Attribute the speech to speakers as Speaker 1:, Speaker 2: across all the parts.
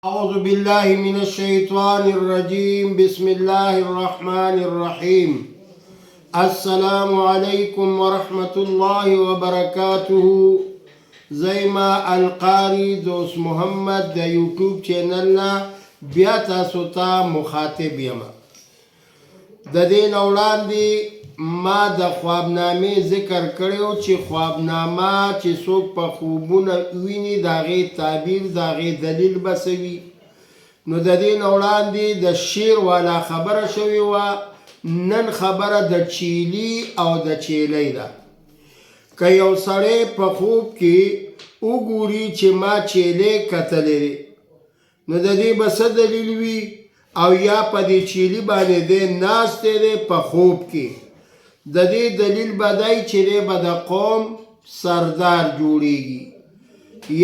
Speaker 1: أعوذ بالله من الشيطان الرجيم بسم الله الرحمن الرحيم السلام عليكم ورحمة الله وبركاته زي ما القاري دوست محمد دا يوتيوب چینلنا بیا تاسو ته مخاطب یم د دې نه وړاندې ما د خوابنامې ذکر کړی چې خوابنامه چې څوک په خوبونه ویني د هغې تعبیر د هغې دلیل به څه وي نو د دې نه وړاندې د شعر والا خبره شوې وه نن خبره د چیلي او د چیلۍ ده که یو سړی په خوب کې وګوري چې ما چیلۍ کتلې نو د دې به څه دلیل وي او یا په دې چیلي باندې دی ناستی دی په خوب کې د دې دلیل به دی چې دی به د قوم سردار جوړیږي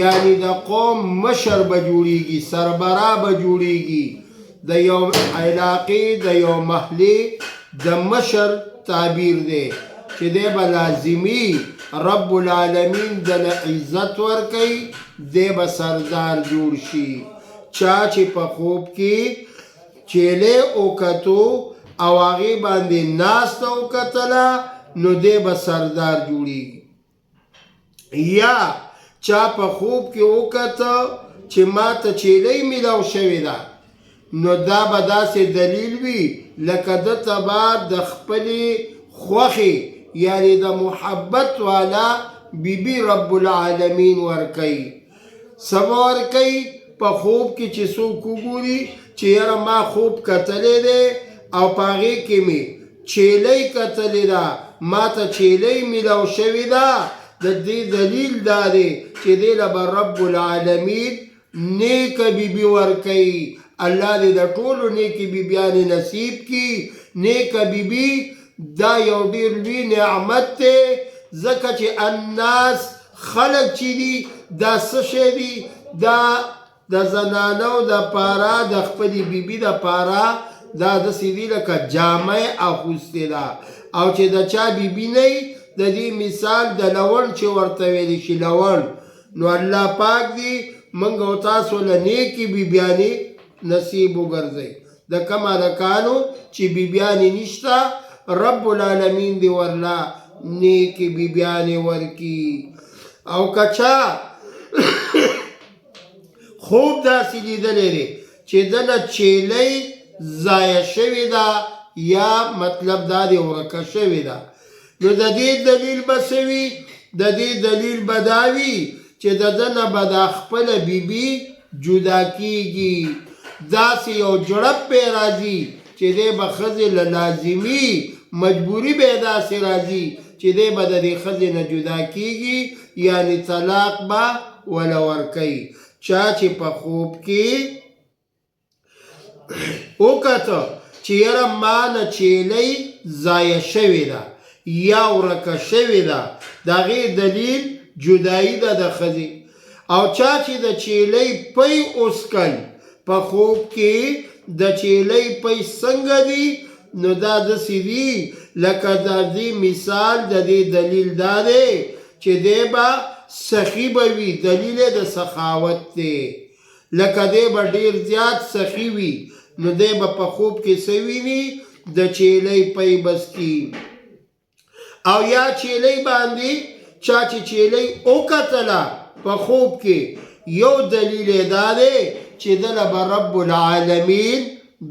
Speaker 1: یعنی د قوم مشر به جوړیږي سربرا به جوړیږي د یو علاقې د یو محلې د مشر تعبیر دی چې دی به لازمي رب العالمین د عزت ورکوي دی به سردار جوړ شي چا چې په خوب کې چیلې وکتو او هغې باندې ناسته وکتله نو دی به سردار جوړیږي یا چا په خوب کې وکته چې ما ته چیلۍ میلاو شوې ده نو دا به داسې دلیل وي لکه ده ته به د خپلې خوښې یعنې د محبت والا بیبي رب العالمین ورکوي څه به ورکوي په خوب کې چې څوک وګوري چې یاره ما خوب کتلی دی او په هغې کې مې چیلۍ کتلې ده ما ته چیلۍ میلاو شوې ده د دې دلیل دا دی چې دی له به رب العالمین نیکه بیبي ورکوي الله دې د ټولو نیکې بیبیانې نصیب کړي نیکه بیبي دا یو ډېر لوی نعمت دی ځکه چې الناس خلک چې دي دا څه شی دي دا د زنانو د پاره د خپلې بیبي د پاره دا داسې دي لکه جامه اغوستې ده او چې د چا بیبي نه وي د دې مثال د لون چې ورته ویلی شي لون نو الله پاک دی موږ او تاسو له نیکې بیبیانې نصیب وګرځئ د کم هلکانو چې بیبیانې نشته رب العالمین دی ورله نیکې بیبیانې ورکي او که چا خوب داسې لیدلی دی چې دله چیلۍ ضایع شوې ده یا مطلب دا دی ورکه شوې ده نو د دې دلیل به څه وي د دې دلیل به دا وي چې د ده نه به دا خپله بیبي جدا کېږي داسې یو جړپ به یې راځي چې دی به ښځې له لازمي مجبوري به یې داسې راځي چې دی به د دې ښځې نه جدا کېږي یعنې طلاق به وله ورکوي چا چې په خوب کې وکته چې یاره ما نه چیلۍ ضایع شوې ده یا ورکه شوې ده د هغې دلیل جدایي ده د ښځې او چا چې د چیلۍ پی اوسکل په خوب کې د چیلۍ پی څنګه دي نو دا داسې دي لکه د دې مثال د دې دلیل دا دی چې دی به سخي به وي دلیل د سخاوت دی لکه دی به ډېر زیات سخي وي نو دی به په خوب کې څه ویني د چیلۍ پی بس کی او یا چیلۍ باندې چا چې چیلۍ وکتله په خوب کې یو دلیل یې دا دی چې دله به رب العالمین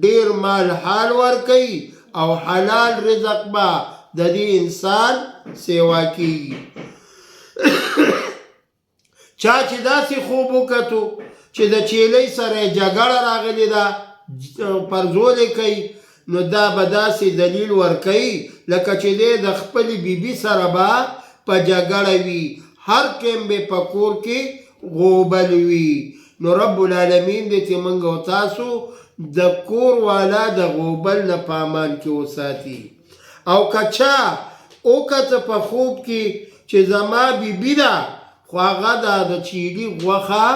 Speaker 1: ډېر مال حال ورکوي او حلال رزق به د دې انسان سیوا کېږي چا چې داسې خوب وکتو چې د چیلۍ سره یې جګړه راغلې ده پرزولې کوي نو دا به داسې دلیل ورکوي لکه چې دی د خپلې بیبي سره به په جګړه وي هر ټیم به په کور کې غوبل وي نو رب العالمین دی چې موږ او تاسو د کور والا د غوبل نه په امان کې وساتي او که چا وکته په خوب کې چې زما بیبي ده خو هغه د چیلي غوښه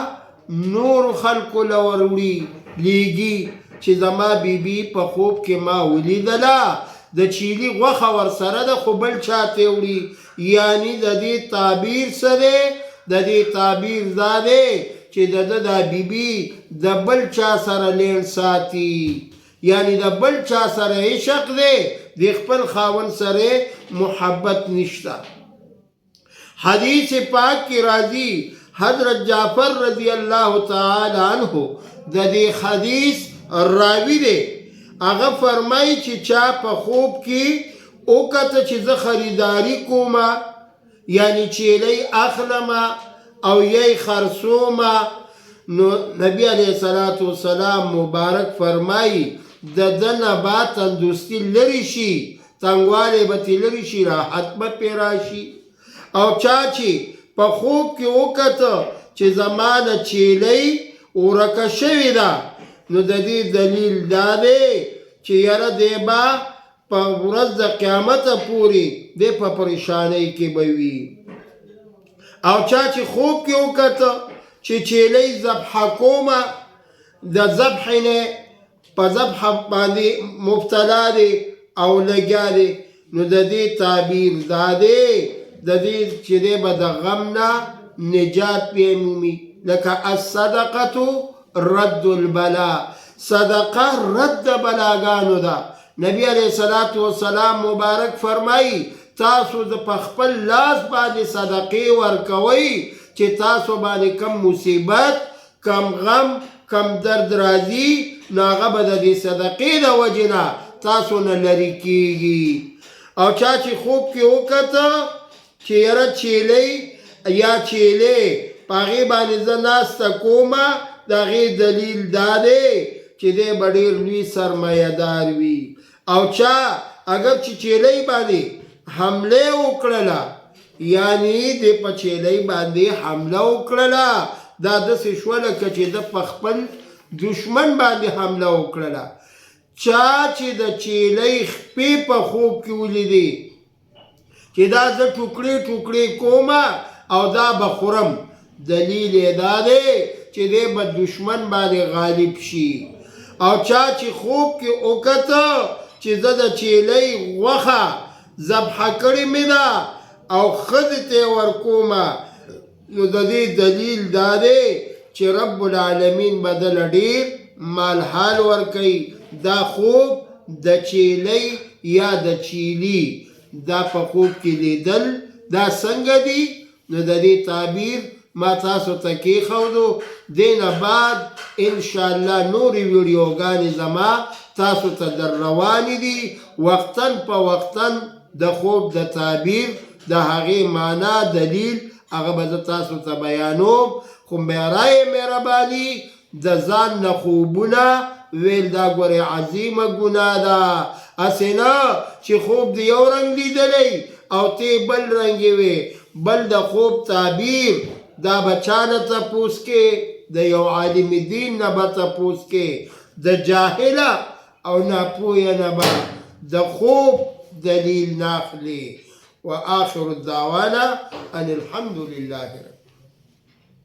Speaker 1: نورو خلکو له وروړي لیږي چې زما بیبي په خوب کې ما ولیدله د چیلي غوښه ورسره ده خو بل چاته وړي یعنی د دې تعبیر څه دی د دې تعبیر دا دی چې د ده دا بیبي د بل چا سره لین ساتي، یعنی د بل چا سره عشق دی، د خپل خاوند سره محبت نشته. حدیث پاک کی راضی حضرت جعفر رضی اللہ تعالی عنہ د دې حدیث راوی دی، هغه فرمایي چې چا په خوب کې وکته چې زه خریداری کومه، یعنی چیلی اخلمه او یې خرڅومه، نو نبی علیه الصلاة والسلام مبارک فرمایي د ده نه به تندرستي لرې شي، تنګوالی به ترې لرې شي، راحت به پرې راشي. او چا چې په خوب کې وکته چې زما د چیلۍ ورکه شوې ده، نو د دې دلیل دا دی چې یاره دی به په ورځ د قیامته پورې دی په پریشانۍ کې به وي. او چا چې خوب کې وکته چې چیلۍ ذبحه کومه، د ذبح نه په ذبح باندې مبتلا دی او لګیا دی، نو د دې تعبیر دا دی د دې چې دی به د غم نه نجات پې مومي. لکه الصدقة رد البلا، صدقه رد بلاګانو ده. نبی علیه الصلاة والسلام مبارک فرمایي تاسو د په خپل لاس باندې صدقې ورکوئ چې تاسو باندې کم مصیبت، کم غم، کم درد راځي، نو هغه به د دې صدقې د وجې نه تاسو نه لرې کېږي. او چا چې خوب کې وکته چې یاره چیلۍ یا چیلې په هغې باندې زه ناسته کومه، د هغې دلیل دا دی چې دی به ډېر لوی سرمایه دار وي. او چا اگر چې چیلۍ باندې حمله وکړله، یعنی د په چیلۍ باندې حمله وکړله، دا داسې شوه لکه چې د په خپل دشمن باندې حمله وکړله. چا چې د چیلۍ خپې په خوب کې ولیدې چې دا زه ټوکړې ټوکړې کومه او دا به خورم، دلیل یې دا دی چې دی به دشمن باندې غالب شي. او چا چې خوب کې وکته چې زه د چیلۍ غوښه ذبحه کړې مې ده او ښځې ته یې ورکومه، نو د دې دلیل دا دی چې رب العالمین به دله ډېر مال حال ورکوي. دا خوب د چیلۍ یا د چیلي دا په خوب کې لیدل دا څنګه دي، نو د دې تعبیر ما تاسو ته کېښودو. دې نه بعد انشاءالله نورې ویډیوګانې زما تاسو ته در روانې دي، وقتاً په وقتاً د خوب د تعبیر د هغې معنا دلیل هغه به زه تاسو ته بیانوم. خو برای مهرباني د ځان نه خوبونه ویل دا ګورې عظیمه ګناه ده. هسې نه چې خوب د یو رنګ لیدلی او ته بل رنګې وې، بل د خوب تعبیر دا به چا نه تپوس کې، د یو عالم دین نه به تپوس کې، د جاهله او ناپویه نه به د خوب دلیل ناخلي. وآخر الدعوانا أن الحمد لله رب